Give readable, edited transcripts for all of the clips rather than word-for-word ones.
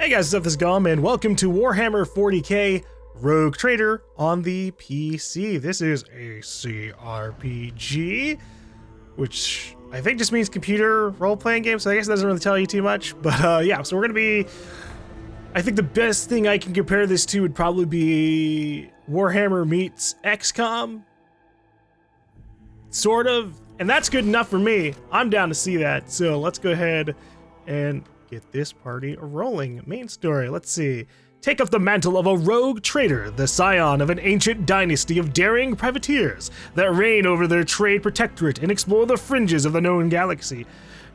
Hey guys, what's up? This is GaLm, and welcome to Warhammer 40k Rogue Trader on the PC. This is a sRPG, which I think just means computer role-playing game, so I guess it doesn't really tell you too much. But yeah, so we're gonna be... I think the best thing I can compare this to would probably be Warhammer meets XCOM. Sort of. And that's good enough for me. I'm down to see that. So let's go ahead and get this party rolling. Main story, let's see. Take up the mantle of a rogue trader, the scion of an ancient dynasty of daring privateers that reign over their trade protectorate and explore the fringes of the known galaxy.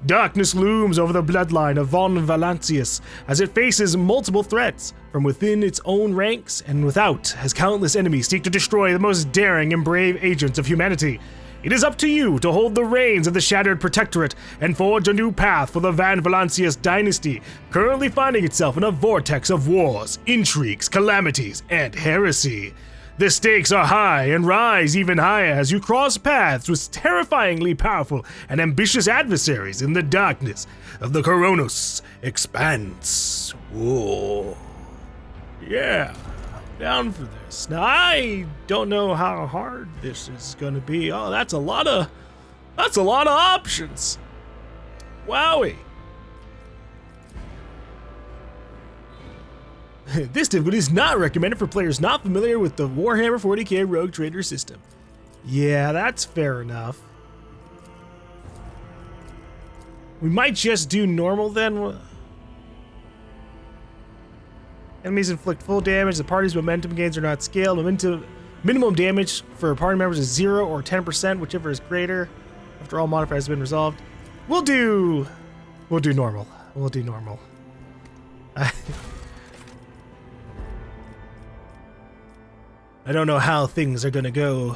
Darkness looms over the bloodline of von Valancius as it faces multiple threats from within its own ranks and without, as countless enemies seek to destroy the most daring and brave agents of humanity. It is up to you to hold the reins of the shattered protectorate and forge a new path for the Van Valancius dynasty, currently finding itself in a vortex of wars, intrigues, calamities, and heresy. The stakes are high and rise even higher as you cross paths with terrifyingly powerful and ambitious adversaries in the darkness of the Koronus Expanse. Whoa. Yeah. Down for this. Now, I don't know how hard this is gonna be. Oh, that's a lot of options. Wowie. This difficulty is not recommended for players not familiar with the Warhammer 40k Rogue Trader system. Yeah, that's fair enough. We might just do normal then. Enemies inflict full damage. The party's momentum gains are not scaled. Minimum damage for party members is 0 or 10%, whichever is greater. After all modifiers have been resolved, we'll do normal. We'll do normal. I don't know how things are gonna go.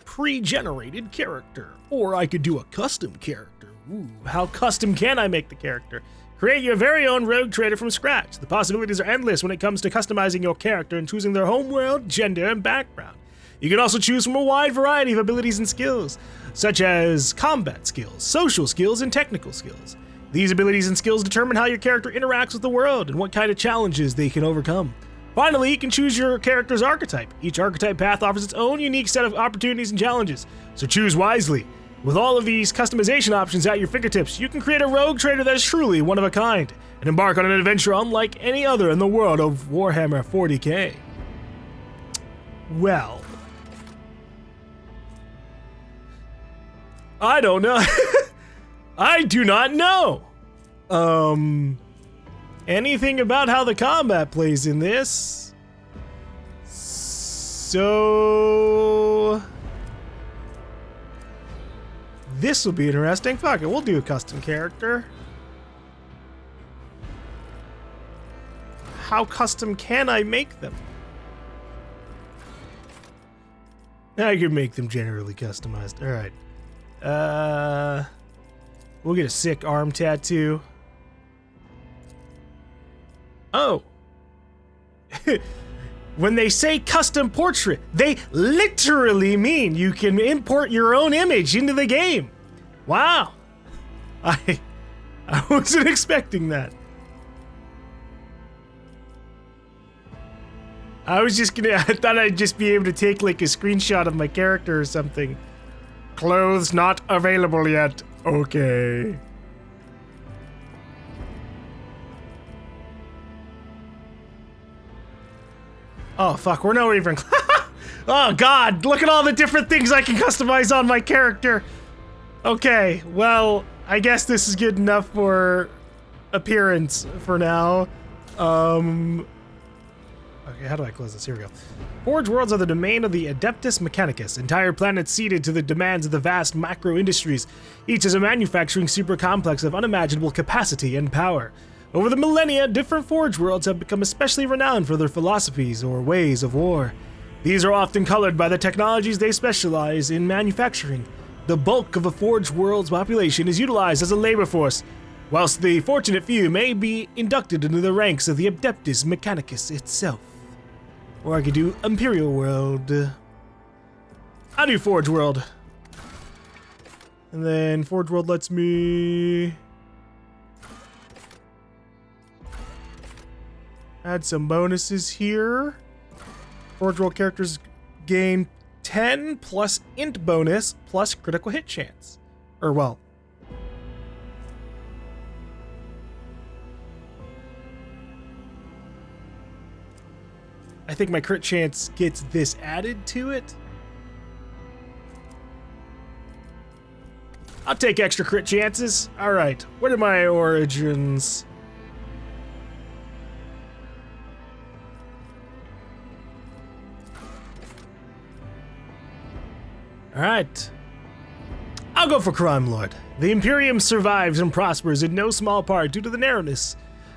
Pre-generated character, or I could do a custom character. Ooh, how custom can I make the character? Create your very own rogue trader from scratch. The possibilities are endless when it comes to customizing your character and choosing their homeworld, gender, and background. You can also choose from a wide variety of abilities and skills, such as combat skills, social skills, and technical skills. These abilities and skills determine how your character interacts with the world and what kind of challenges they can overcome. Finally, you can choose your character's archetype. Each archetype path offers its own unique set of opportunities and challenges, so choose wisely. With all of these customization options at your fingertips, you can create a rogue trader that is truly one of a kind, and embark on an adventure unlike any other in the world of Warhammer 40k. Well, I don't know. I do not know. Anything about how the combat plays in this. So this will be interesting. Fuck it, we'll do a custom character. How custom can I make them? I can make them generally customized. Alright. We'll get a sick arm tattoo. Oh. When they say custom portrait, they literally mean you can import your own image into the game. Wow. I wasn't expecting that. I thought I'd just be able to take like a screenshot of my character or something. Clothes not available yet. Okay. Oh fuck, we're not even... Oh god, look at all the different things I can customize on my character. Okay, well, I guess this is good enough for appearance for now. Okay, how do I close this? Here we go. Forge worlds are the domain of the Adeptus Mechanicus, entire planets ceded to the demands of the vast macro industries. Each is a manufacturing super complex of unimaginable capacity and power. Over the millennia, different forge worlds have become especially renowned for their philosophies or ways of war. These are often colored by the technologies they specialize in manufacturing. The bulk of a forge world's population is utilized as a labor force, whilst the fortunate few may be inducted into the ranks of the Adeptus Mechanicus itself. Or I could do Imperial World. I'll do Forge World. And then Forge World lets me Add some bonuses here. Forge roll characters gain 10 plus int bonus plus critical hit chance. Or, well, I think my crit chance gets this added to it. I'll take extra crit chances. All right, what are my origins? All right, I'll go for Crime Lord. The Imperium survives and prospers in no small part due to the narrowness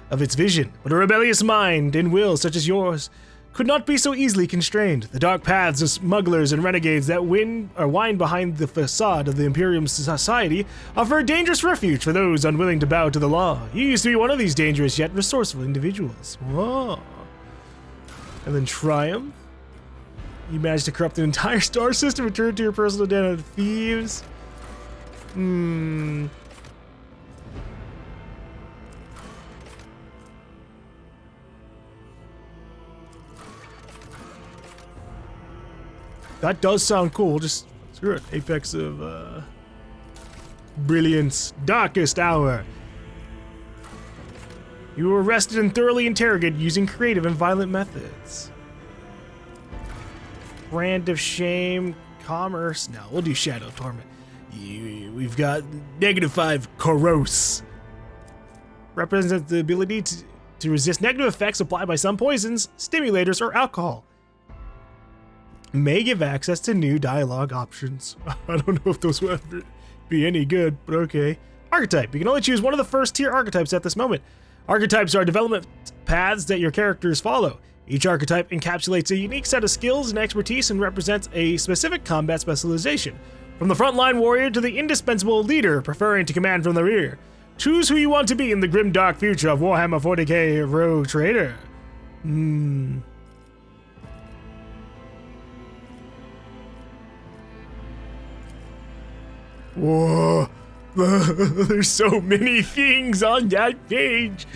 of its vision, but a rebellious mind and will such as yours could not be so easily constrained. The dark paths of smugglers and renegades that wind behind the facade of the Imperium society offer a dangerous refuge for those unwilling to bow to the law. You used to be one of these dangerous yet resourceful individuals. Whoa. And then Triumph. You managed to corrupt an entire star system, return to your personal den of thieves. That does sound cool. Just screw it. Apex of Brilliance. Darkest Hour. You were arrested and thoroughly interrogated using creative and violent methods. Brand of Shame. Commerce. No, we'll do Shadow Torment. We've got -5 Koros. Represents the ability to resist negative effects applied by some poisons, stimulators, or alcohol. May give access to new dialogue options. I don't know if those will ever be any good, but okay. Archetype. You can only choose one of the first tier archetypes at this moment. Archetypes are development paths that your characters follow. Each archetype encapsulates a unique set of skills and expertise and represents a specific combat specialization. From the frontline warrior to the indispensable leader, preferring to command from the rear. Choose who you want to be in the grim dark future of Warhammer 40k Rogue Trader. Whoa. There's so many things on that page.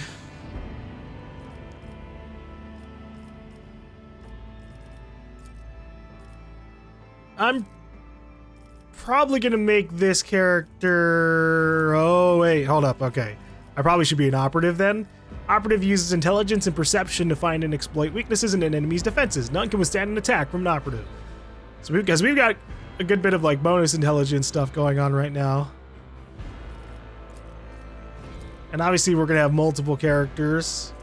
I'm probably gonna make this character... Oh, wait, hold up, okay. I probably should be an operative then. Operative uses intelligence and perception to find and exploit weaknesses in an enemy's defenses. None can withstand an attack from an operative. So because we've got a good bit of like bonus intelligence stuff going on right now. And obviously we're gonna have multiple characters.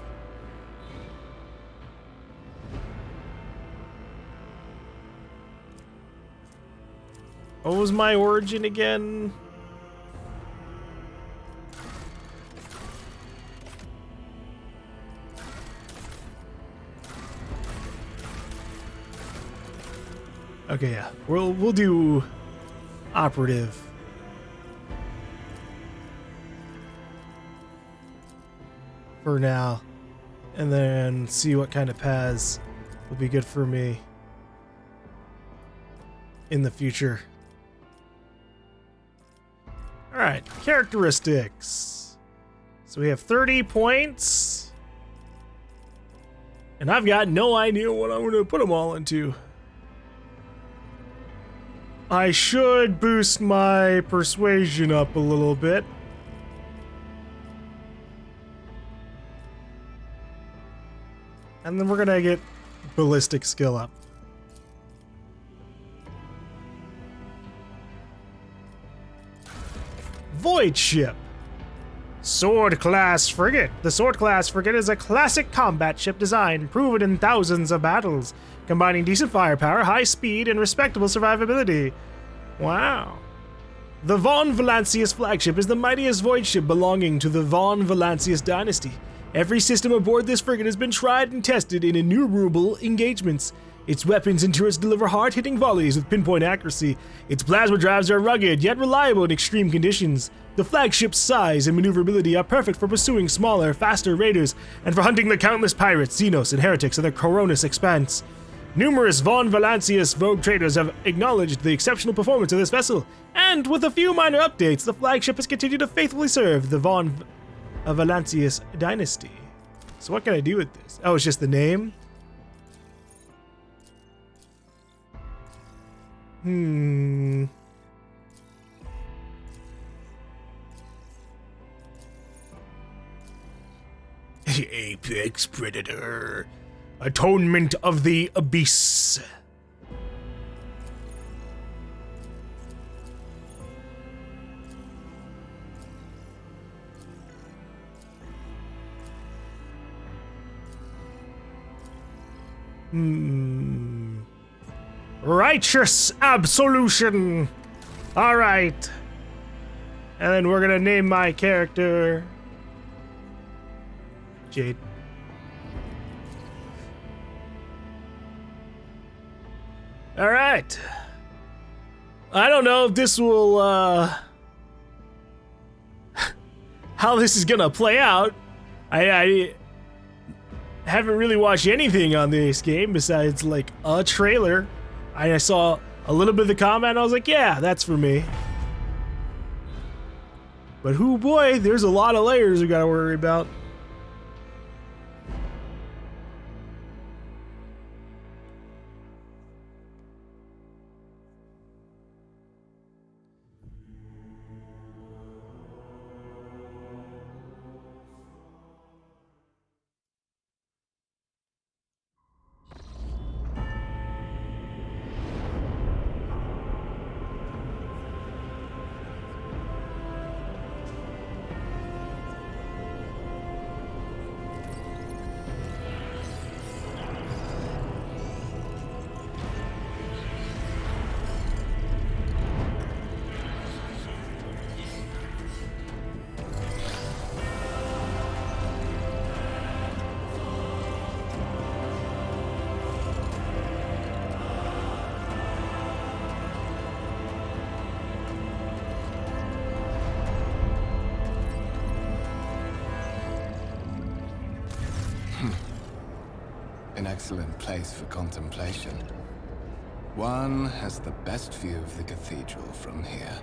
What was my origin again? Okay, yeah. We'll do operative. For now. And then see what kind of paths would be good for me in the future. Alright, characteristics. So we have 30 points. And I've got no idea what I'm going to put them all into. I should boost my persuasion up a little bit. And then we're going to get ballistic skill up. Void Ship. Sword Class Frigate. The Sword Class Frigate is a classic combat ship design, proven in thousands of battles, combining decent firepower, high speed, and respectable survivability. Wow. The Von Valancius flagship is the mightiest void ship belonging to the Von Valancius dynasty. Every system aboard this frigate has been tried and tested in innumerable engagements. Its weapons and turrets deliver hard-hitting volleys with pinpoint accuracy. Its plasma drives are rugged, yet reliable in extreme conditions. The flagship's size and maneuverability are perfect for pursuing smaller, faster raiders, and for hunting the countless pirates, xenos, and heretics of the Koronus Expanse. Numerous Von Valancius rogue traders have acknowledged the exceptional performance of this vessel, and with a few minor updates, the flagship has continued to faithfully serve the Von Valancius dynasty. So what can I do with this? Oh, it's just the name? Apex Predator. Atonement of the Abyss. Righteous absolution. All right. And then we're gonna name my character Jade. All right. I don't know if this will, how this is gonna play out. I haven't really watched anything on this game besides like a trailer. I saw a little bit of the combat and I was like, yeah, that's for me. But whoo boy, there's a lot of layers we gotta worry about. An excellent place for contemplation. One has the best view of the cathedral from here.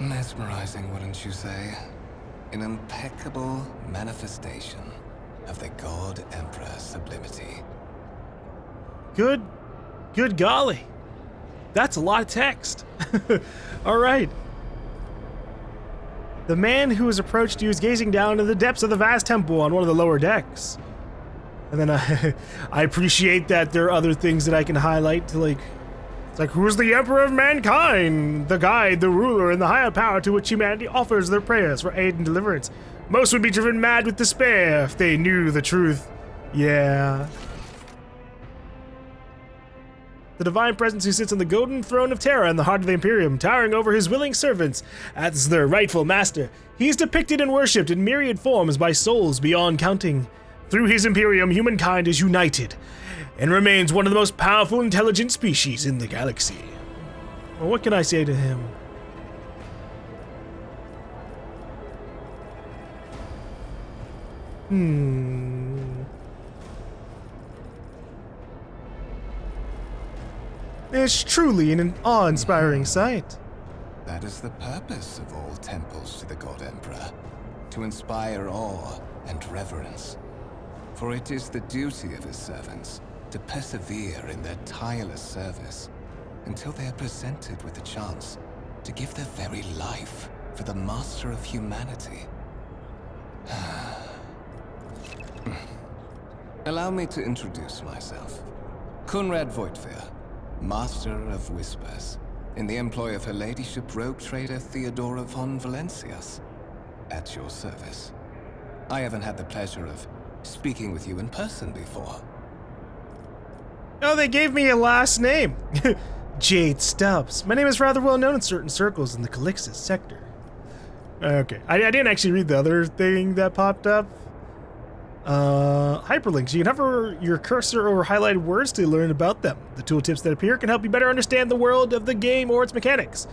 Mesmerizing, wouldn't you say? An impeccable manifestation of the God Emperor's sublimity. Good golly. That's a lot of text. All right. The man who has approached you is gazing down into the depths of the vast temple on one of the lower decks. And then I appreciate that there are other things that I can highlight to like, it's like, who's the Emperor of Mankind? The guide, the ruler, and the higher power to which humanity offers their prayers for aid and deliverance. Most would be driven mad with despair if they knew the truth. Yeah. The divine presence who sits on the golden throne of Terra in the heart of the Imperium, towering over his willing servants as their rightful master. He is depicted and worshipped in myriad forms by souls beyond counting. Through his Imperium, humankind is united and remains one of the most powerful, intelligent species in the galaxy. Well, what can I say to him? It's truly an awe-inspiring sight. That is the purpose of all temples to the God Emperor, to inspire awe and reverence. For it is the duty of his servants to persevere in their tireless service until they are presented with the chance to give their very life for the master of humanity. Allow me to introduce myself. Conrad Voigtveer, Master of Whispers, in the employ of Her Ladyship rogue trader Theodora von Valencias, at your service. I haven't had the pleasure of speaking with you in person before. Oh, they gave me a last name. Jade Stubbs. My name is rather well known in certain circles in the Calixis sector. Okay, I didn't actually read the other thing that popped up. Hyperlinks. You can hover your cursor over highlighted words to learn about them. The tooltips that appear can help you better understand the world of the game or its mechanics.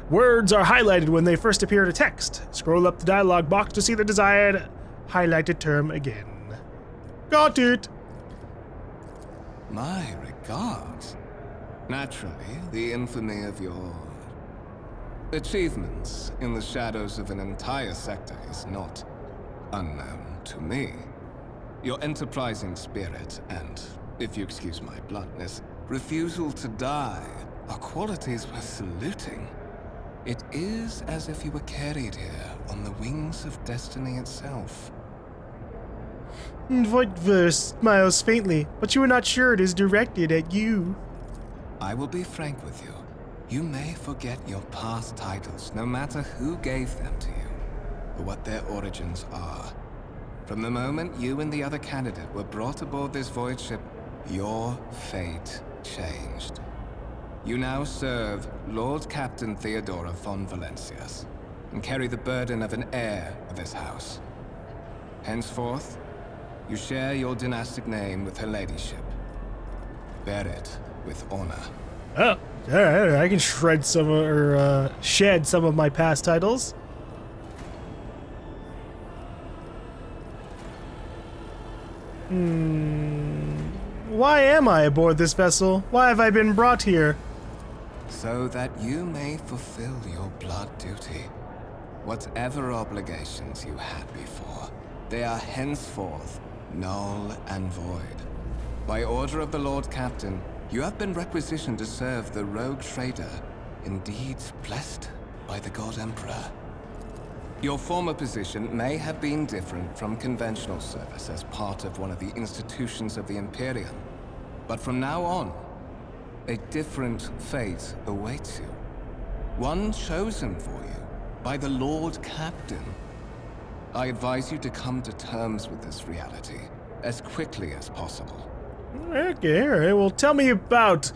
Words are highlighted when they first appear to text. Scroll up the dialog box to see the desired highlighted term again. Got it. My regards. Naturally, the infamy of your achievements in the shadows of an entire sector is not unknown to me. Your enterprising spirit and, if you excuse my bluntness, refusal to die are qualities worth saluting. It is as if you were carried here on the wings of destiny itself. Voigtver smiles faintly, but you are not sure it is directed at you. I will be frank with you. You may forget your past titles, no matter who gave them to you, or what their origins are. From the moment you and the other candidate were brought aboard this void ship, your fate changed. You now serve Lord Captain Theodora von Valencius, and carry the burden of an heir of this house. Henceforth, you share your dynastic name with her ladyship. Bear it with honor. Oh, alright, I can shred some or shed some of my past titles. Why am I aboard this vessel? Why have I been brought here? So that you may fulfill your blood duty. Whatever obligations you had before, they are henceforth null and void. By order of the Lord Captain, you have been requisitioned to serve the rogue trader, indeed blessed by the God Emperor. Your former position may have been different from conventional service as part of one of the institutions of the Imperium, but from now on, a different fate awaits you. One chosen for you by the Lord Captain. I advise you to come to terms with this reality as quickly as possible. Okay, alright, well tell me about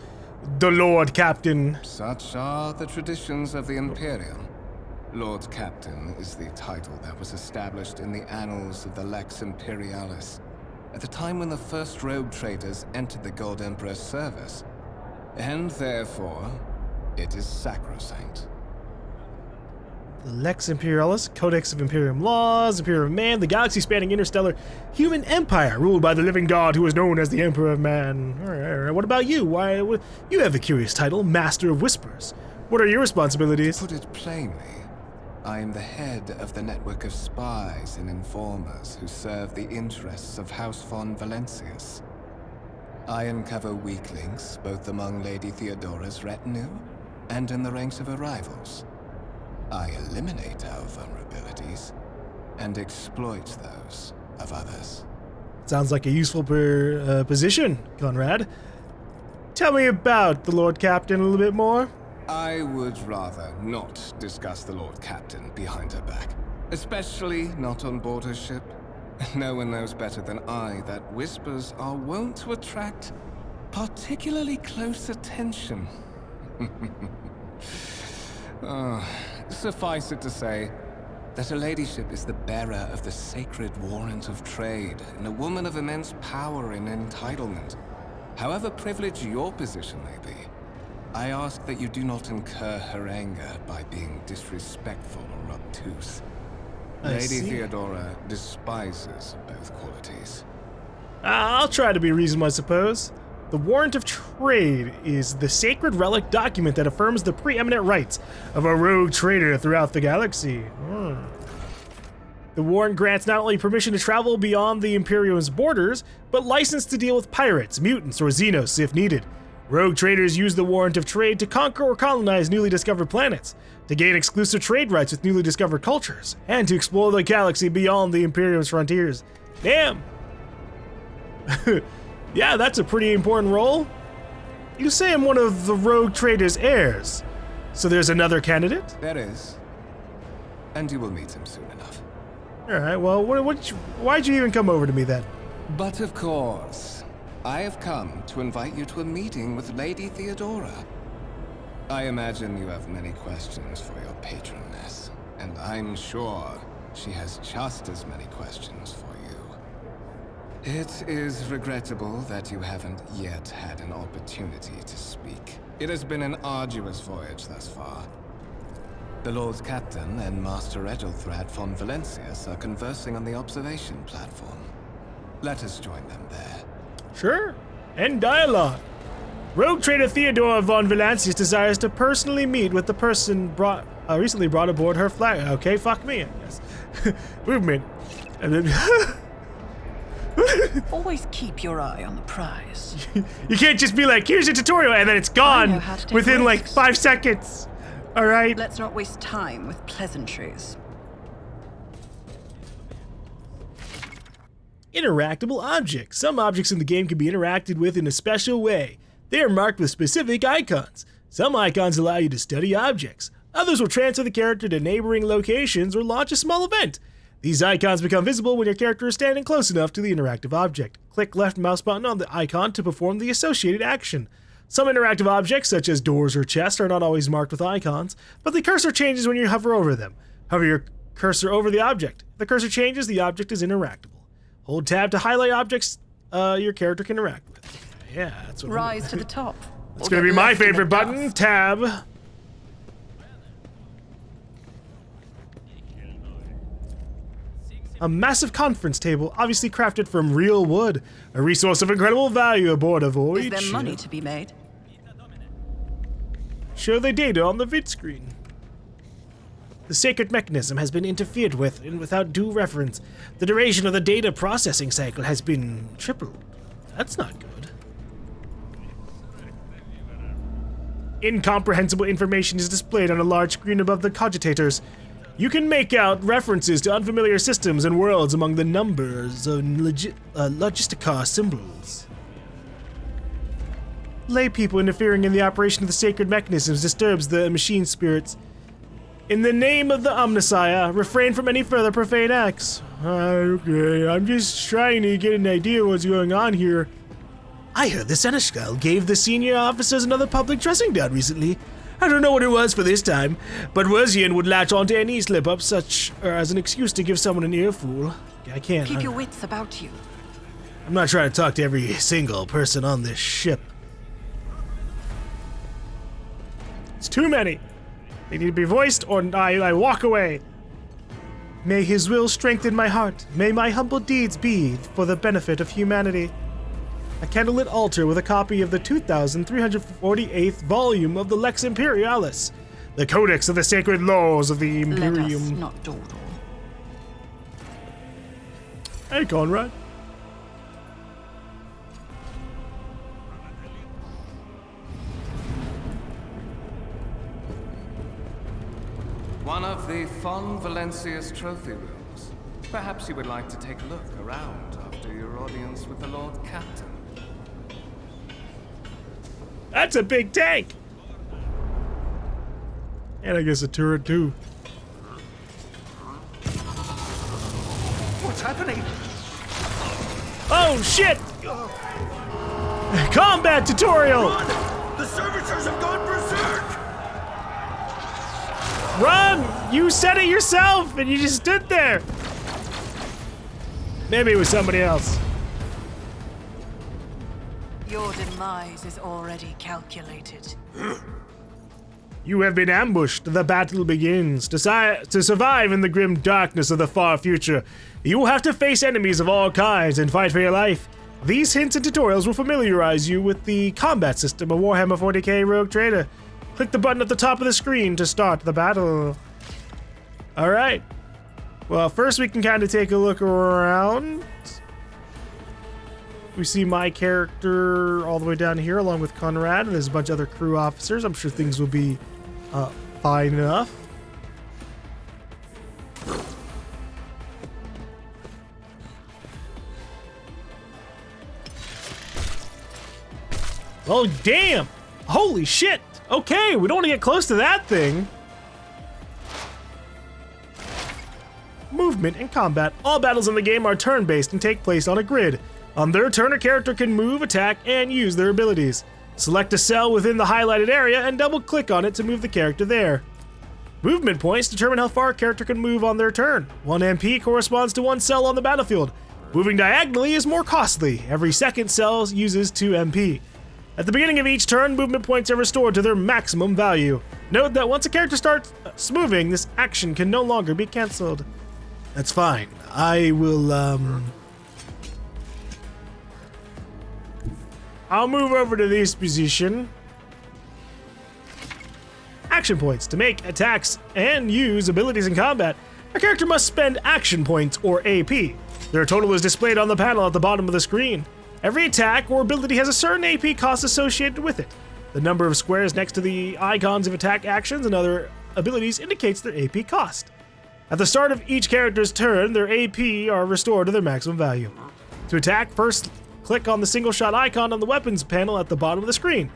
the Lord Captain. Such are the traditions of the Imperium. Lord Captain is the title that was established in the annals of the Lex Imperialis at the time when the first rogue traders entered the God Emperor's service, and therefore, it is sacrosanct. The Lex Imperialis, Codex of Imperium Laws, Imperium of Man, the galaxy-spanning interstellar human empire ruled by the living god who is known as the Emperor of Man. Alright, what about you? You have the curious title, Master of Whispers. What are your responsibilities? To put it plainly, I am the head of the network of spies and informers who serve the interests of House von Valencius. I uncover weak links both among Lady Theodora's retinue and in the ranks of her rivals. I eliminate our vulnerabilities and exploit those of others. Sounds like a useful position, Conrad. Tell me about the Lord Captain a little bit more. I would rather not discuss the Lord Captain behind her back, especially not on board her ship. No one knows better than I that whispers are wont to attract particularly close attention. Suffice it to say that her ladyship is the bearer of the sacred warrant of trade and a woman of immense power and entitlement. However privileged your position may be, I ask that you do not incur her anger by being disrespectful or obtuse. Lady Theodora despises both qualities. I'll try to be reasonable, I suppose. The Warrant of Trade is the sacred relic document that affirms the preeminent rights of a rogue trader throughout the galaxy. The warrant grants not only permission to travel beyond the Imperium's borders, but license to deal with pirates, mutants, or xenos if needed. Rogue traders use the Warrant of Trade to conquer or colonize newly discovered planets, to gain exclusive trade rights with newly discovered cultures, and to explore the galaxy beyond the Imperium's frontiers. Damn! Yeah, that's a pretty important role. You say I'm one of the rogue trader's heirs, so there's another candidate? There is. And you will meet him soon enough. Alright, well, why'd you even come over to me then? But of course, I have come to invite you to a meeting with Lady Theodora. I imagine you have many questions for your patroness, and I'm sure she has just as many questions for you. It is regrettable that you haven't yet had an opportunity to speak. It has been an arduous voyage thus far. The Lord Captain and Master Edelthrad von Valencius are conversing on the observation platform. Let us join them there. Sure. End dialogue. Rogue trader Theodora von Valencius desires to personally meet with the person recently brought aboard her flag. Okay, fuck me, I guess. Movement. And then... Always keep your eye on the prize. You can't just be like, here's a tutorial, and then it's I gone know how to take within like risks. 5 seconds. All right. Let's not waste time with pleasantries. Interactable objects. Some objects in the game can be interacted with in a special way. They are marked with specific icons. Some icons allow you to study objects. Others will transfer the character to neighboring locations or launch a small event. These icons become visible when your character is standing close enough to the interactive object. Click left mouse button on the icon to perform the associated action. Some interactive objects, such as doors or chests, are not always marked with icons, but the cursor changes when you hover over them. Hover your cursor over the object. If the cursor changes, the object is interactable. Hold tab to highlight objects your character can interact with. Yeah, that's what Rise to the top. It's or gonna get be my left in the favorite button, dust. tab. A massive conference table, obviously crafted from real wood. A resource of incredible value aboard a void Is there ship. money to be made? Show the data on the vid screen. The sacred mechanism has been interfered with, and without due reference, the duration of the data processing cycle has been tripled. That's not good. Incomprehensible information is displayed on a large screen above the cogitators. You can make out references to unfamiliar systems and worlds among the numbers and logistica symbols. Lay people interfering in the operation of the sacred mechanisms disturbs the machine spirits. In the name of the Omnissiah, refrain from any further profane acts. Okay, I'm just trying to get an idea what's going on here. I heard the Seneschal gave the senior officers another public dressing down recently. I don't know what it was for this time, but Werzian would latch onto any slip-up such as an excuse to give someone an earful. I can't. Keep your wits about you. I'm not trying to talk to every single person on this ship. It's too many. They need to be voiced or I walk away. May his will strengthen my heart. May my humble deeds be for the benefit of humanity. A candlelit altar with a copy of the 2348th volume of the Lex Imperialis, the Codex of the Sacred Laws of the Let us Imperium. not dawdle. Hey, Conrad. One of the Fon Valencia's trophy rooms. Perhaps you would like to take a look around after your audience with the Lord Captain. That's a big tank. And I guess a turret too. What's happening? Oh shit! Combat tutorial! The servitors have gone berserk! Run! You said it yourself and you just stood there. Maybe it was somebody else. Your demise is already calculated. You have been ambushed. The battle begins. To survive in the grim darkness of the far future, you will have to face enemies of all kinds and fight for your life. These hints and tutorials will familiarize you with the combat system of Warhammer 40k Rogue Trader. Click the button at the top of the screen to start the battle. Alright. Well, first we can kind of take a look around. We see my character all the way down here along with Conrad, and there's a bunch of other crew officers. I'm sure things will be fine enough. Oh, damn! Holy shit! Okay, we don't want to get close to that thing. Movement and combat. All battles in the game are turn-based and take place on a grid. On their turn, a character can move, attack, and use their abilities. Select a cell within the highlighted area and double-click on it to move the character there. Movement points determine how far a character can move on their turn. 1 MP corresponds to 1 cell on the battlefield. Moving diagonally is more costly. Every second cell uses 2 MP. At the beginning of each turn, movement points are restored to their maximum value. Note that once a character starts moving, this action can no longer be cancelled. That's fine. I will, I'll move over to this position. Action points. To make attacks and use abilities in combat, a character must spend action points, or AP. Their total is displayed on the panel at the bottom of the screen. Every attack or ability has a certain AP cost associated with it. The number of squares next to the icons of attack actions and other abilities indicates their AP cost. At the start of each character's turn, their AP are restored to their maximum value. To attack, first click on the single shot icon on the weapons panel at the bottom of the screen.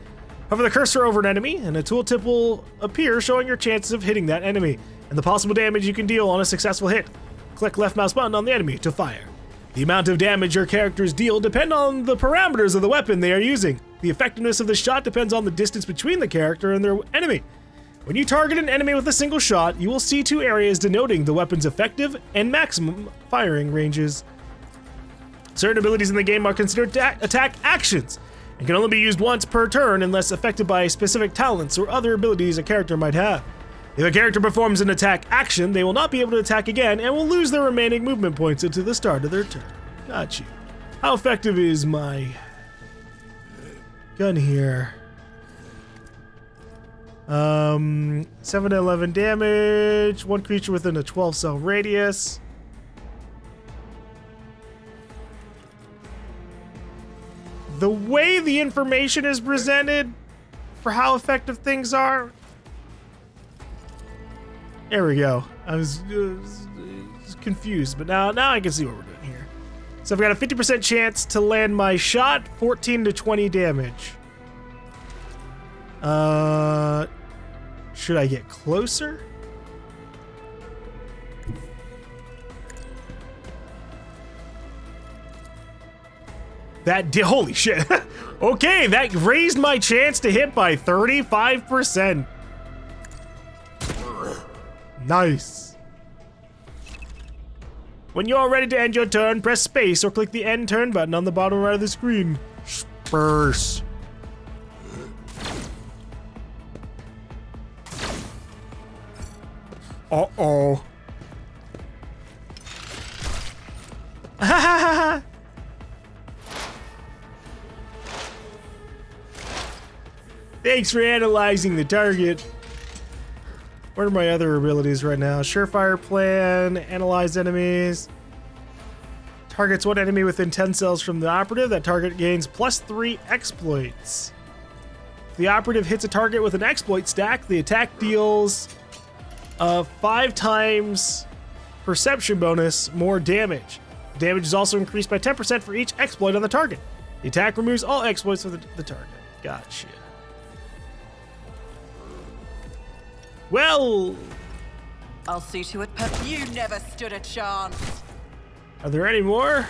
Hover the cursor over an enemy, and a tooltip will appear showing your chances of hitting that enemy, and the possible damage you can deal on a successful hit. Click left mouse button on the enemy to fire. The amount of damage your characters deal depend on the parameters of the weapon they are using. The effectiveness of the shot depends on the distance between the character and their enemy. When you target an enemy with a single shot, you will see two areas denoting the weapon's effective and maximum firing ranges. Certain abilities in the game are considered attack actions and can only be used once per turn unless affected by specific talents or other abilities a character might have. If a character performs an attack action, they will not be able to attack again and will lose their remaining movement points until the start of their turn. Got you. How effective is my gun here? 7 to 11 damage, one creature within a 12 cell radius. The way the information is presented for how effective things are. There we go. I was confused, but now I can see what we're doing here. So I've got a 50% chance to land my shot, 14 to 20 damage. Should I get closer? Holy shit. Okay, that raised my chance to hit by 35%. Nice. When you're ready to end your turn, press space or click the end turn button on the bottom right of the screen. Spurs. Uh-oh. Thanks for analyzing the target. What are my other abilities right now? Surefire plan, analyze enemies. Targets one enemy within 10 cells from the operative. That target gains +3 exploits. If the operative hits a target with an exploit stack, the attack deals 5 times perception bonus more damage. The damage is also increased by 10% for each exploit on the target. The attack removes all exploits of the target. Gotcha. Well, I'll see to it. You never stood a chance. Are there any more?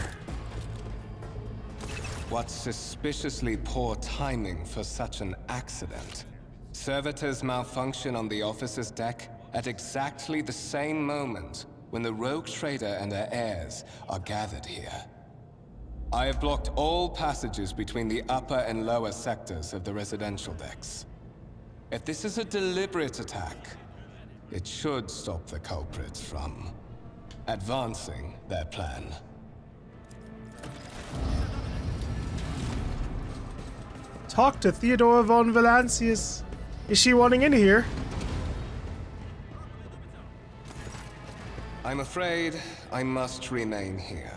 What suspiciously poor timing for such an accident. Servitors malfunction on the officer's deck at exactly the same moment when the rogue trader and her heirs are gathered here. I have blocked all passages between the upper and lower sectors of the residential decks. If this is a deliberate attack, it should stop the culprits from advancing their plan. Talk to Theodora von Valancius. Is she wanting in here? I'm afraid I must remain here.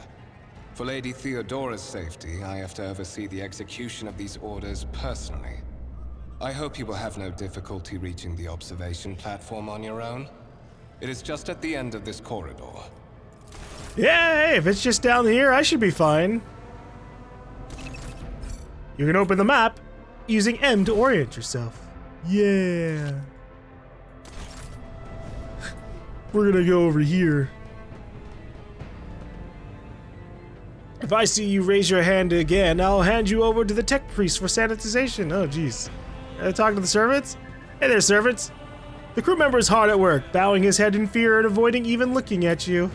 For Lady Theodora's safety, I have to oversee the execution of these orders personally. I hope you will have no difficulty reaching the observation platform on your own. It is just at the end of this corridor. Yeah, hey, if it's just down here, I should be fine. You can open the map using M to orient yourself. Yeah. We're gonna go over here. If I see you raise your hand again, I'll hand you over to the tech priest for sanitization. Oh, jeez. Talking to the servants? Hey there, servants. The crew member is hard at work, bowing his head in fear and avoiding even looking at you.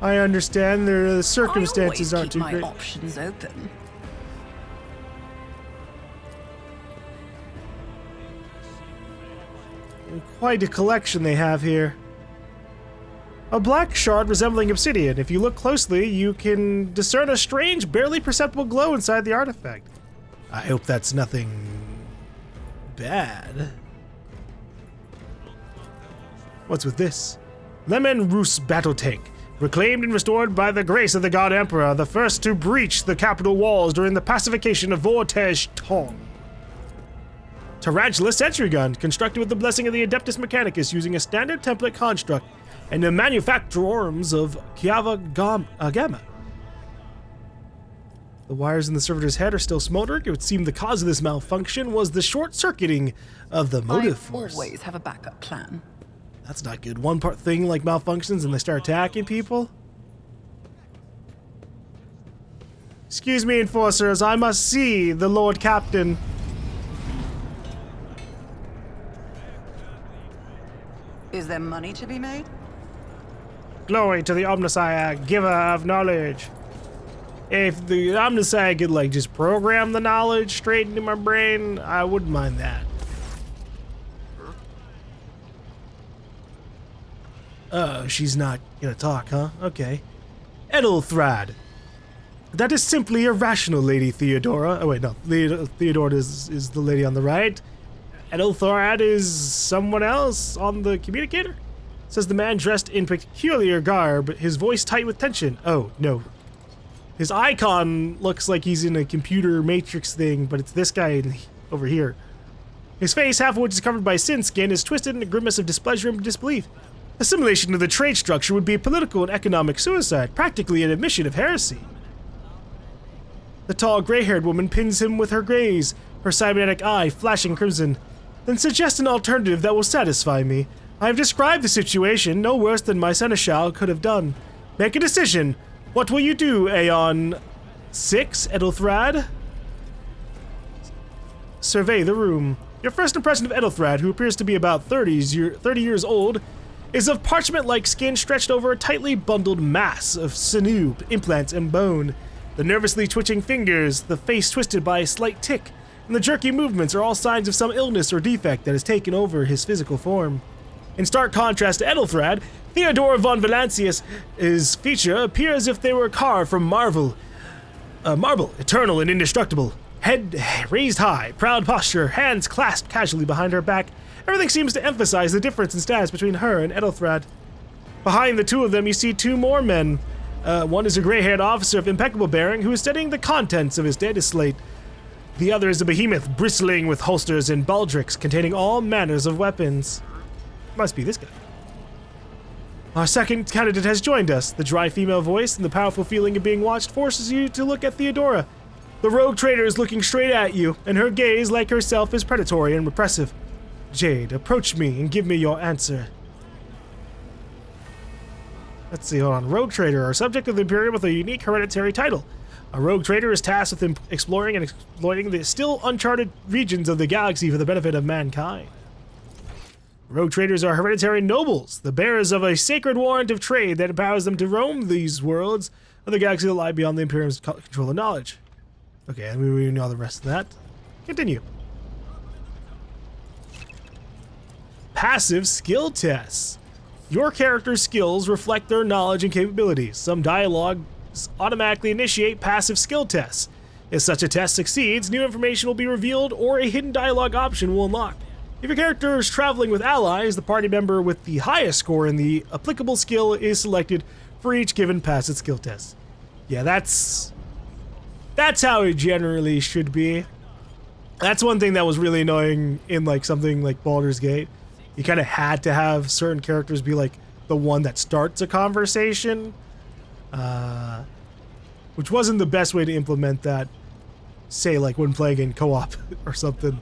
I understand the circumstances aren't too great. I always keep my options open. Quite a collection they have here. A black shard resembling obsidian. If you look closely, you can discern a strange, barely perceptible glow inside the artifact. I hope that's nothing bad. What's with this? Lemon Roos battle tank, reclaimed and restored by the grace of the God Emperor, the first to breach the capital walls during the pacification of Vortej Tong. Tarantula sentry gun, constructed with the blessing of the Adeptus Mechanicus using a standard template construct and the manufacturers of Kiava Gamma. The wires in the servitor's head are still smoldering. It would seem the cause of this malfunction was the short-circuiting of the motive force. I always have a backup plan. That's not good. One part thing like malfunctions and they start attacking people. Excuse me, enforcers. I must see the Lord Captain. Is there money to be made? Glory to the Omnissiah, giver of knowledge. If the Omnissiah could like just program the knowledge straight into my brain, I wouldn't mind that. Oh, she's not gonna talk, huh? Okay. Edelthrad. That is simply irrational, Lady Theodora. Oh wait, no. Theodora is the lady on the right. Edelthrad is someone else on the communicator? Says the man dressed in peculiar garb, his voice tight with tension. Oh, no. His icon looks like he's in a computer matrix thing, but it's this guy over here. His face, half of which is covered by sin skin, is twisted in a grimace of displeasure and disbelief. Assimilation to the trade structure would be a political and economic suicide, practically an admission of heresy. The tall, gray-haired woman pins him with her gaze, her cybernetic eye flashing crimson. Then suggest an alternative that will satisfy me. I have described the situation, no worse than my seneschal could have done. Make a decision. What will you do, Aeon 6, Edelthrad? Survey the room. Your first impression of Edelthrad, who appears to be about 30 years old, is of parchment-like skin stretched over a tightly bundled mass of sinew, implants, and bone. The nervously twitching fingers, the face twisted by a slight tic, and the jerky movements are all signs of some illness or defect that has taken over his physical form. In stark contrast to Edelthrad, Theodora von Valancius' feature appears as if they were carved from marble, eternal and indestructible. Head raised high, proud posture, hands clasped casually behind her back. Everything seems to emphasize the difference in status between her and Edelthrad. Behind the two of them, you see two more men. One is a gray-haired officer of impeccable bearing who is studying the contents of his data slate. The other is a behemoth bristling with holsters and baldricks containing all manners of weapons. Must be this guy. Our second candidate has joined us. The dry female voice and the powerful feeling of being watched forces you to look at Theodora. The rogue trader is looking straight at you, and her gaze, like herself, is predatory and repressive. Jade, approach me and give me your answer. Let's see, hold on. Rogue trader, are subject of the Imperium with a unique hereditary title. A rogue trader is tasked with exploring and exploiting the still uncharted regions of the galaxy for the benefit of mankind. Rogue traders are hereditary nobles, the bearers of a sacred warrant of trade that empowers them to roam these worlds of the galaxy that lie beyond the Imperium's control and knowledge. Okay, and we know the rest of that. Continue. Passive skill tests. Your character's skills reflect their knowledge and capabilities. Some dialogues automatically initiate passive skill tests. If such a test succeeds, new information will be revealed or a hidden dialogue option will unlock. If your character is traveling with allies, the party member with the highest score in the applicable skill is selected for each given passive skill test. Yeah, that's how it generally should be. That's one thing that was really annoying in like something like Baldur's Gate. You kind of had to have certain characters be like the one that starts a conversation, which wasn't the best way to implement that, say like when playing in co-op or something.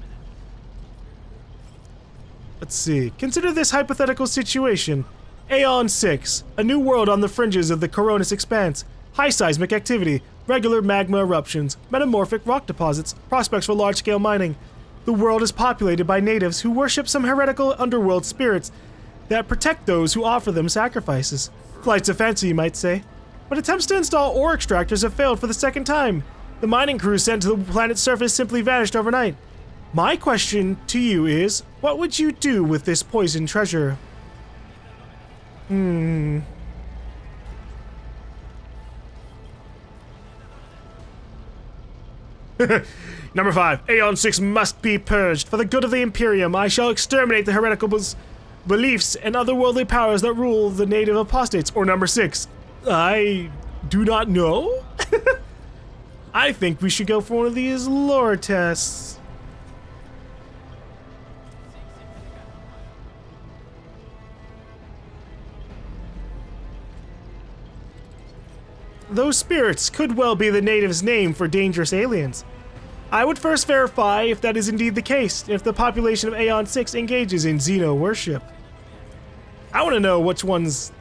Let's see. Consider this hypothetical situation. Aeon 6, a new world on the fringes of the Koronus Expanse. High seismic activity, regular magma eruptions, metamorphic rock deposits, prospects for large-scale mining. The world is populated by natives who worship some heretical underworld spirits that protect those who offer them sacrifices. Flights of fancy, you might say. But attempts to install ore extractors have failed for the second time. The mining crews sent to the planet's surface simply vanished overnight. My question to you is, what would you do with this poisoned treasure? Number 5. Aeon 6 must be purged. For the good of the Imperium, I shall exterminate the beliefs, and otherworldly powers that rule the native apostates? Or number 6, I do not know? I think we should go for one of these lore tests. Those spirits could well be the natives' name for dangerous aliens. I would first verify if that is indeed the case, if the population of Aeon 6 engages in xeno worship. I want to know which one's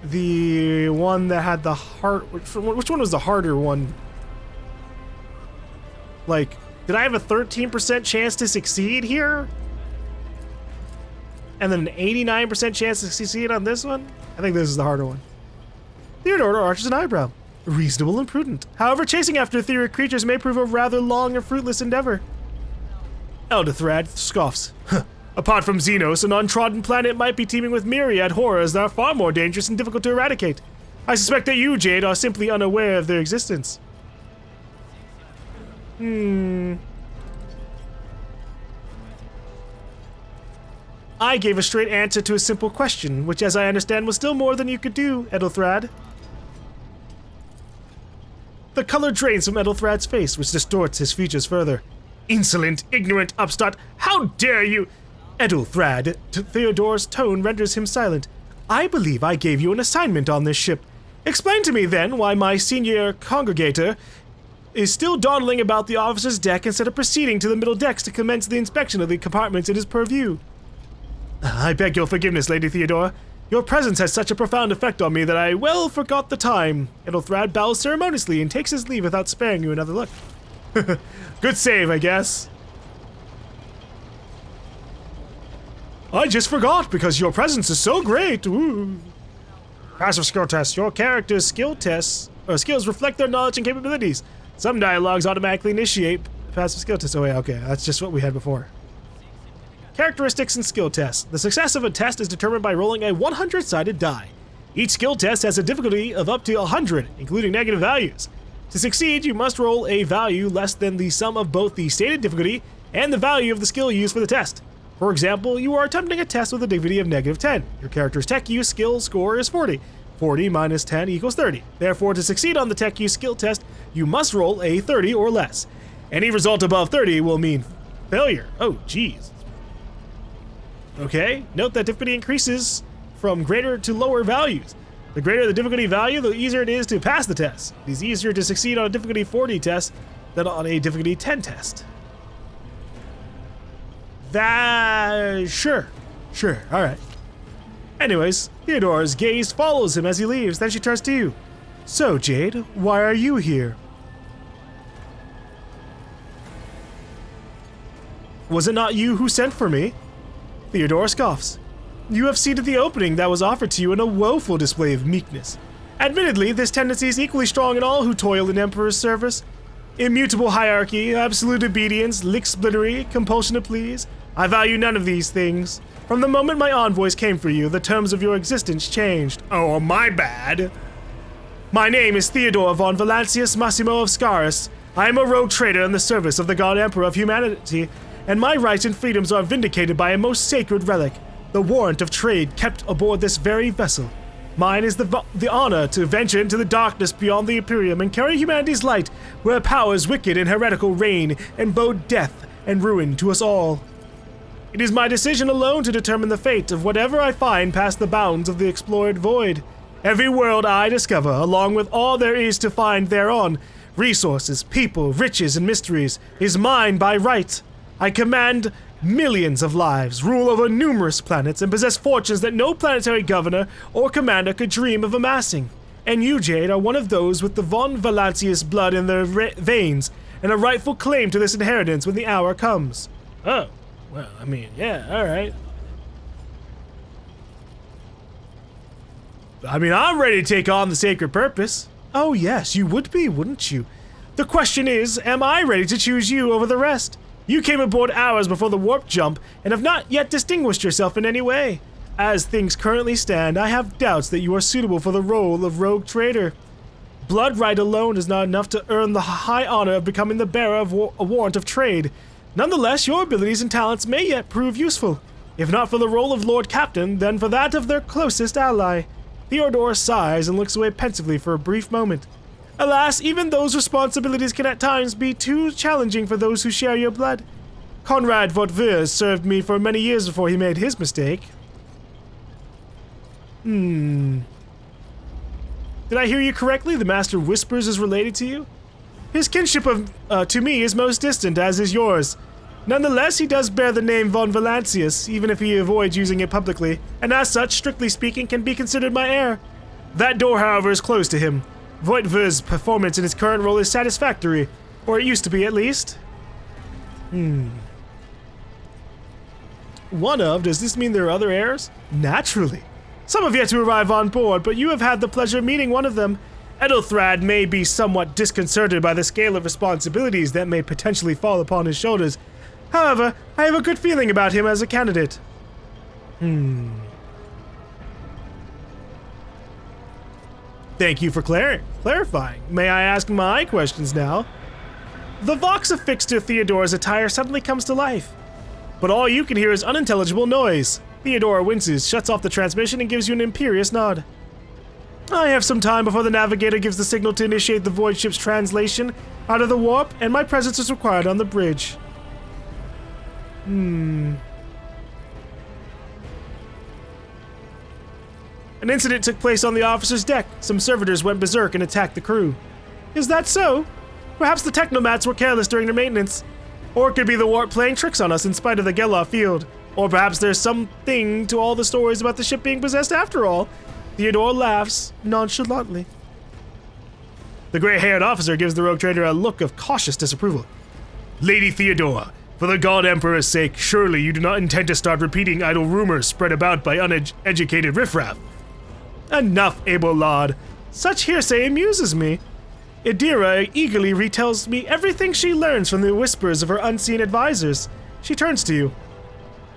the one that had the hard... Which one was the harder one? Like, did I have a 13% chance to succeed here? And then an 89% chance to succeed on this one? I think this is the harder one. Theodore arches an eyebrow. Reasonable and prudent. However, chasing after etheric creatures may prove a rather long and fruitless endeavor. Eldothrad scoffs. Apart from Xenos, an untrodden planet might be teeming with myriad horrors that are far more dangerous and difficult to eradicate. I suspect that you, Jade, are simply unaware of their existence. I gave a straight answer to a simple question, which, as I understand, was still more than you could do, Edelthrad. The color drains from Edelthrad's face, which distorts his features further. Insolent, ignorant upstart, how dare you! Edelthrad, Theodore's tone renders him silent. I believe I gave you an assignment on this ship. Explain to me, then, why my senior congregator is still dawdling about the officer's deck instead of proceeding to the middle decks to commence the inspection of the compartments in his purview. I beg your forgiveness, Lady Theodora. Your presence has such a profound effect on me that I well forgot the time. Edelthrad bows ceremoniously and takes his leave without sparing you another look. Good save, I guess. I just forgot because your presence is so great. Ooh. Passive skill test. Your character's skills reflect their knowledge and capabilities. Some dialogues automatically initiate passive skill tests. Oh yeah, okay, that's just what we had before. Characteristics and skill tests. The success of a test is determined by rolling a 100-sided die. Each skill test has a difficulty of up to 100, including negative values. To succeed, you must roll a value less than the sum of both the stated difficulty and the value of the skill used for the test. For example, you are attempting a test with a difficulty of -10. Your character's tech use skill score is 40. 40 minus 10 equals 30. Therefore, to succeed on the tech use skill test, you must roll a 30 or less. Any result above 30 will mean failure. Oh, geez. Okay, note that difficulty increases from greater to lower values. The greater the difficulty value, the easier it is to pass the test. It is easier to succeed on a difficulty 40 test than on a difficulty 10 test. Sure, alright. Anyways, Theodora's gaze follows him as he leaves, then she turns to you. So, Jade, why are you here? Was it not you who sent for me? Theodora scoffs. You have seeded the opening that was offered to you in a woeful display of meekness. Admittedly, this tendency is equally strong in all who toil in Emperor's service. Immutable hierarchy, absolute obedience, lick-splittery, compulsion to please. I value none of these things. From the moment my envoys came for you, the terms of your existence changed. Oh, my bad. My name is Theodore von Valancius Massimo of Scaris. I am a rogue traitor in the service of the God Emperor of humanity, and my rights and freedoms are vindicated by a most sacred relic, the warrant of trade kept aboard this very vessel. Mine is the honor to venture into the darkness beyond the Imperium and carry humanity's light where powers wicked and heretical reign and bode death and ruin to us all. It is my decision alone to determine the fate of whatever I find past the bounds of the explored void. Every world I discover, along with all there is to find thereon, resources, people, riches, and mysteries, is mine by right. I command millions of lives, rule over numerous planets, and possess fortunes that no planetary governor or commander could dream of amassing. And you, Jade, are one of those with the von Valancius blood in their veins, and a rightful claim to this inheritance when the hour comes. Oh, well, I mean, yeah, alright. I mean, I'm ready to take on the sacred purpose. Oh yes, you would be, wouldn't you? The question is, am I ready to choose you over the rest? You came aboard hours before the warp jump and have not yet distinguished yourself in any way. As things currently stand, I have doubts that you are suitable for the role of rogue trader. Blood right alone is not enough to earn the high honor of becoming the bearer of a warrant of trade. Nonetheless, your abilities and talents may yet prove useful. If not for the role of Lord Captain, then for that of their closest ally. Theodore sighs and looks away pensively for a brief moment. Alas, even those responsibilities can at times be too challenging for those who share your blood. Conrad Votviers served me for many years before he made his mistake. Did I hear you correctly? The Master Whispers is related to you? His kinship to me is most distant, as is yours. Nonetheless, he does bear the name von Valancius, even if he avoids using it publicly, and as such, strictly speaking, can be considered my heir. That door, however, is closed to him. Voitvers' performance in his current role is satisfactory, or it used to be at least. Does this mean there are other heirs? Naturally. Some have yet to arrive on board, but you have had the pleasure of meeting one of them. Ethelthrad may be somewhat disconcerted by the scale of responsibilities that may potentially fall upon his shoulders. However, I have a good feeling about him as a candidate. Thank you for clarifying. May I ask my questions now? The vox affixed to Theodore's attire suddenly comes to life, but all you can hear is unintelligible noise. Theodore winces, shuts off the transmission, and gives you an imperious nod. I have some time before the navigator gives the signal to initiate the void ship's translation out of the warp, and my presence is required on the bridge. An incident took place on the officer's deck. Some servitors went berserk and attacked the crew. Is that so? Perhaps the technomats were careless during their maintenance. Or it could be the warp playing tricks on us in spite of the GaLm field. Or perhaps there's something to all the stories about the ship being possessed after all. Theodore laughs nonchalantly. The gray-haired officer gives the rogue trader a look of cautious disapproval. Lady Theodora, for the God Emperor's sake, surely you do not intend to start repeating idle rumors spread about by uneducated riffraff. Enough, Abelard. Such hearsay amuses me. Idira eagerly retells me everything she learns from the whispers of her unseen advisors. She turns to you.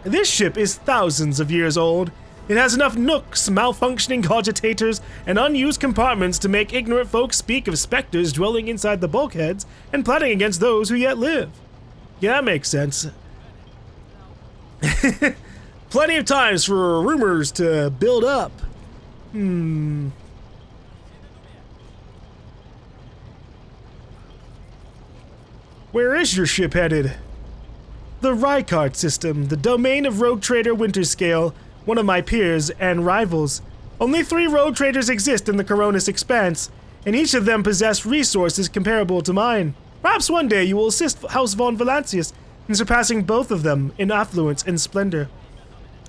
This ship is thousands of years old. It has enough nooks, malfunctioning cogitators, and unused compartments to make ignorant folks speak of specters dwelling inside the bulkheads and plotting against those who yet live. Yeah, that makes sense. Plenty of times for rumors to build up. Where is your ship headed? The Rykart system, the domain of rogue trader Winterscale, one of my peers and rivals. Only 3 rogue traders exist in the Koronus Expanse, and each of them possess resources comparable to mine. Perhaps one day you will assist House von Valancius in surpassing both of them in affluence and splendor.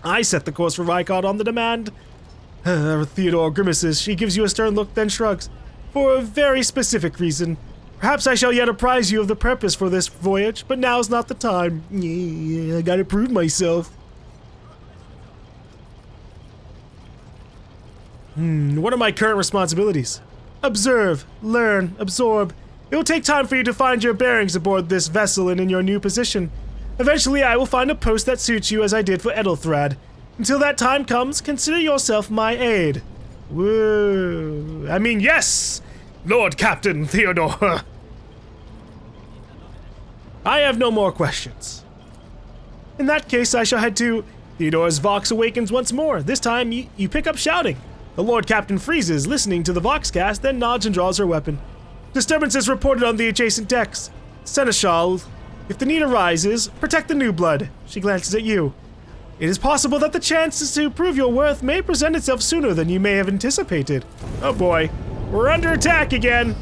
I set the course for Rykart on the demand. Theodore grimaces. She gives you a stern look, then shrugs. For a very specific reason. Perhaps I shall yet apprise you of the purpose for this voyage, but now's not the time. I gotta prove myself. What are my current responsibilities? Observe, learn, absorb. It will take time for you to find your bearings aboard this vessel and in your new position. Eventually, I will find a post that suits you as I did for Ethelthrad. Until that time comes, consider yourself my aide. Whoa. I mean, yes! Lord Captain Theodore. I have no more questions. In that case, I shall head to... Theodore's Vox awakens once more. This time, you pick up shouting. The Lord Captain freezes, listening to the Voxcast, then nods and draws her weapon. Disturbances reported on the adjacent decks. Seneschal, if the need arises, protect the new blood. She glances at you. It is possible that the chances to prove your worth may present itself sooner than you may have anticipated. Oh boy. We're under attack again.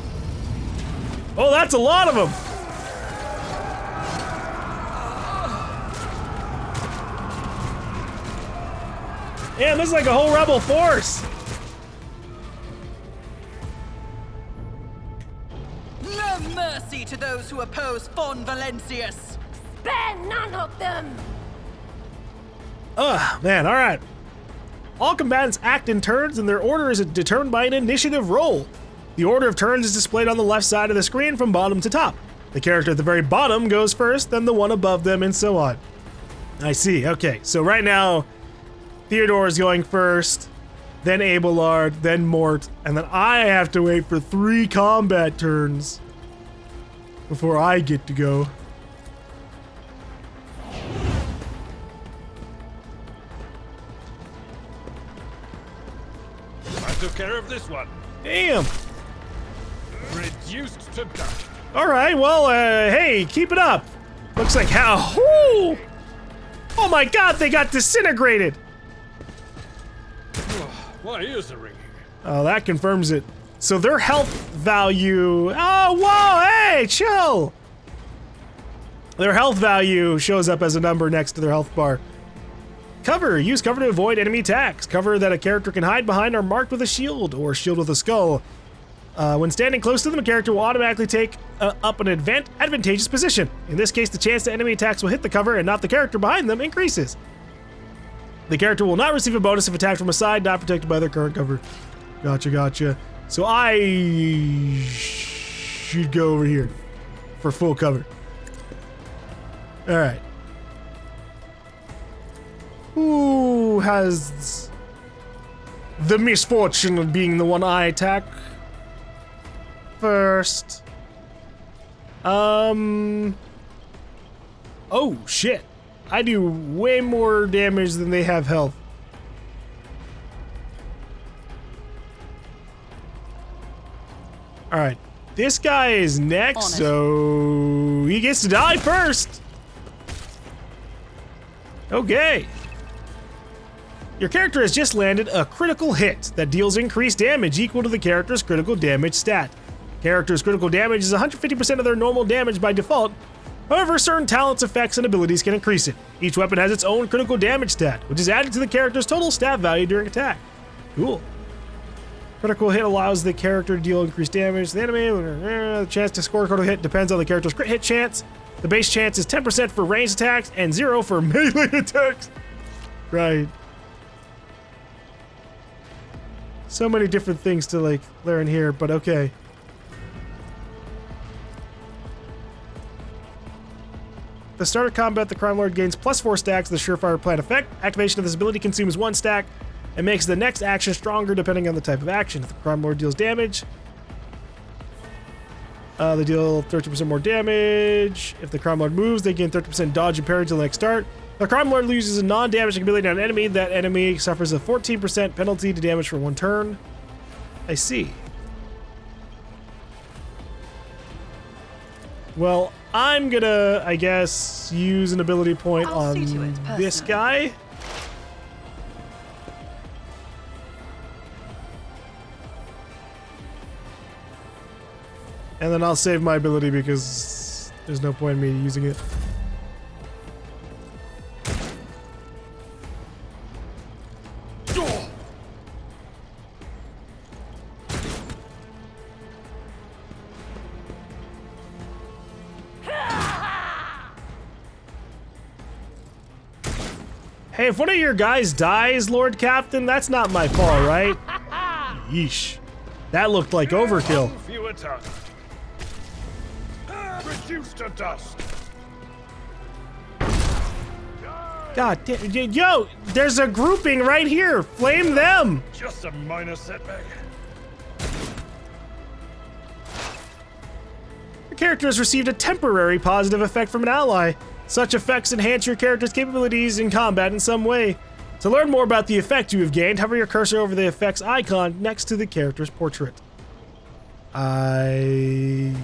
Oh, that's a lot of them. Man, this is like a whole rebel force. No mercy to those who oppose von Valancius. Spare none of them. Man, all right. All combatants act in turns, and their order is determined by an initiative roll. The order of turns is displayed on the left side of the screen from bottom to top. The character at the very bottom goes first, then the one above them, and so on. I see. Okay, so right now, Theodore is going first, then Abelard, then Mort, and then I have to wait for 3 combat turns before I get to go. took care of this one. Damn. Reduced to dust. All right, well, hey, keep it up. Looks like how. Whoo! Oh my God, they got disintegrated. My ears are ringing. Oh, that confirms it. So their health value. Oh, whoa, hey, chill. Their health value shows up as a number next to their health bar. Cover. Use cover to avoid enemy attacks. Cover that a character can hide behind are marked with a shield or shield with a skull. When standing close to them, a character will automatically take up an advantageous position. In this case, the chance that enemy attacks will hit the cover and not the character behind them increases. The character will not receive a bonus if attacked from a side not protected by their current cover. Gotcha, gotcha. So I should go over here for full cover. All right. Who has the misfortune of being the one I attack first? Oh shit. I do way more damage than they have health. All right. This guy is next, so he gets to die first. Okay. Your character has just landed a critical hit that deals increased damage equal to the character's critical damage stat. Character's critical damage is 150% of their normal damage by default. However, certain talents, effects, and abilities can increase it. Each weapon has its own critical damage stat, which is added to the character's total stat value during attack. Cool. Critical hit allows the character to deal increased damage to the enemy. The chance to score a critical hit depends on the character's crit hit chance. The base chance is 10% for ranged attacks and 0 for melee attacks. Right. So many different things to like learn here, but okay. The start of combat, the Crime Lord gains +4 stacks of the Surefire Plan effect. Activation of this ability consumes 1 stack and makes the next action stronger depending on the type of action. If the Crime Lord deals damage, they deal 30% more damage. If the Crime Lord moves, they gain 30% dodge and parry until the next start. The Crime Lord loses a non-damaging ability on an enemy. That enemy suffers a 14% penalty to damage for 1 turn. I see. Well, I'm gonna, I guess, use an ability point on this guy. And then I'll save my ability because there's no point in me using it. Hey, if one of your guys dies, Lord Captain, that's not my fault, right? Yeesh. That looked like overkill. Fewer tasks. Reduced to dust. God damn. Yo, there's a grouping right here. Flame them. Just a minor setback. Your character has received a temporary positive effect from an ally. Such effects enhance your character's capabilities in combat in some way. To learn more about the effect you have gained, hover your cursor over the effects icon next to the character's portrait. I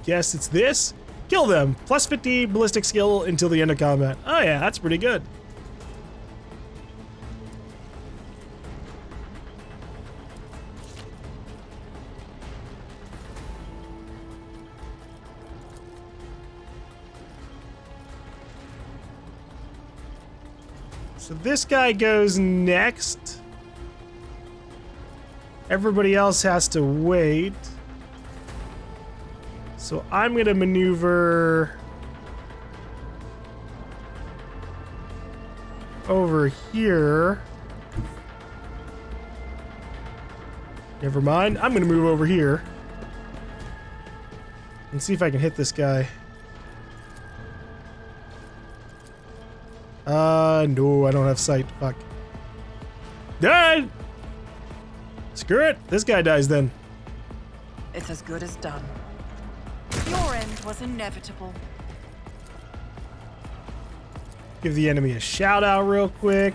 guess it's this. Kill them. +50 ballistic skill until the end of combat. Oh yeah, that's pretty good. So this guy goes next. Everybody else has to wait. So I'm gonna maneuver over here. Never mind. I'm gonna move over here and see if I can hit this guy. No, I don't have sight. Fuck. Died! Screw it. This guy dies then. It's as good as done. Your end was inevitable. Give the enemy a shout out real quick.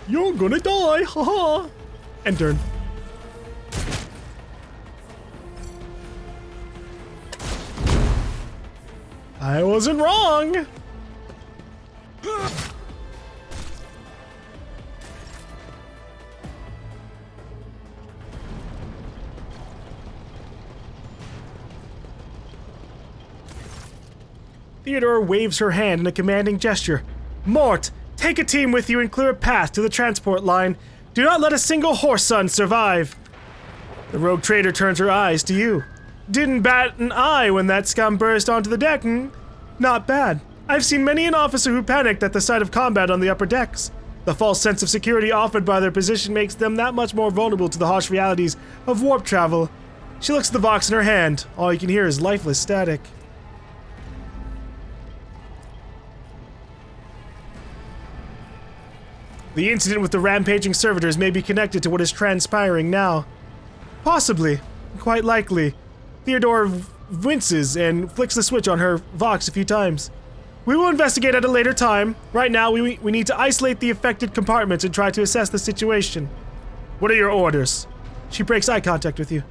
You're gonna die, haha. End turn. I wasn't wrong. Theodore waves her hand in a commanding gesture. Mort, take a team with you and clear a path to the transport line. Do not let a single horse son survive. The rogue trader turns her eyes to you. Didn't bat an eye when that scum burst onto the deck, hmm? Not bad. I've seen many an officer who panicked at the sight of combat on the upper decks. The false sense of security offered by their position makes them that much more vulnerable to the harsh realities of warp travel. She looks at the box in her hand. All you can hear is lifeless static. The incident with the rampaging servitors may be connected to what is transpiring now. Possibly. Quite likely. Theodore winces and flicks the switch on her Vox a few times. We will investigate at a later time. Right now, we need to isolate the affected compartments and try to assess the situation. What are your orders? She breaks eye contact with you.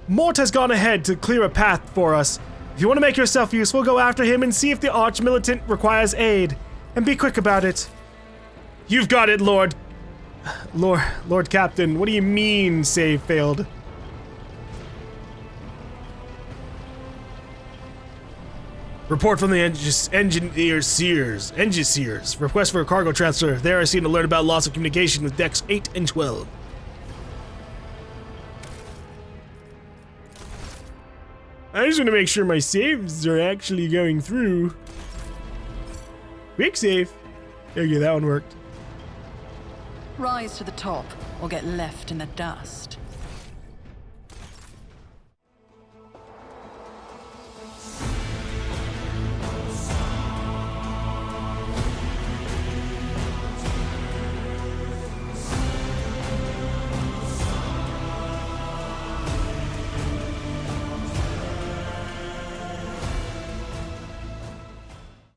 Mort has gone ahead to clear a path for us. If you want to make yourself useful, go after him and see if the arch-militant requires aid. And be quick about it. You've got it, Lord Captain. What do you mean, save failed? Report from the engineers. Request for a cargo transfer. There I see an alert about loss of communication with decks 8 and 12. I just want to make sure my saves are actually going through. Quick save. Okay, that one worked. Rise to the top, or get left in the dust.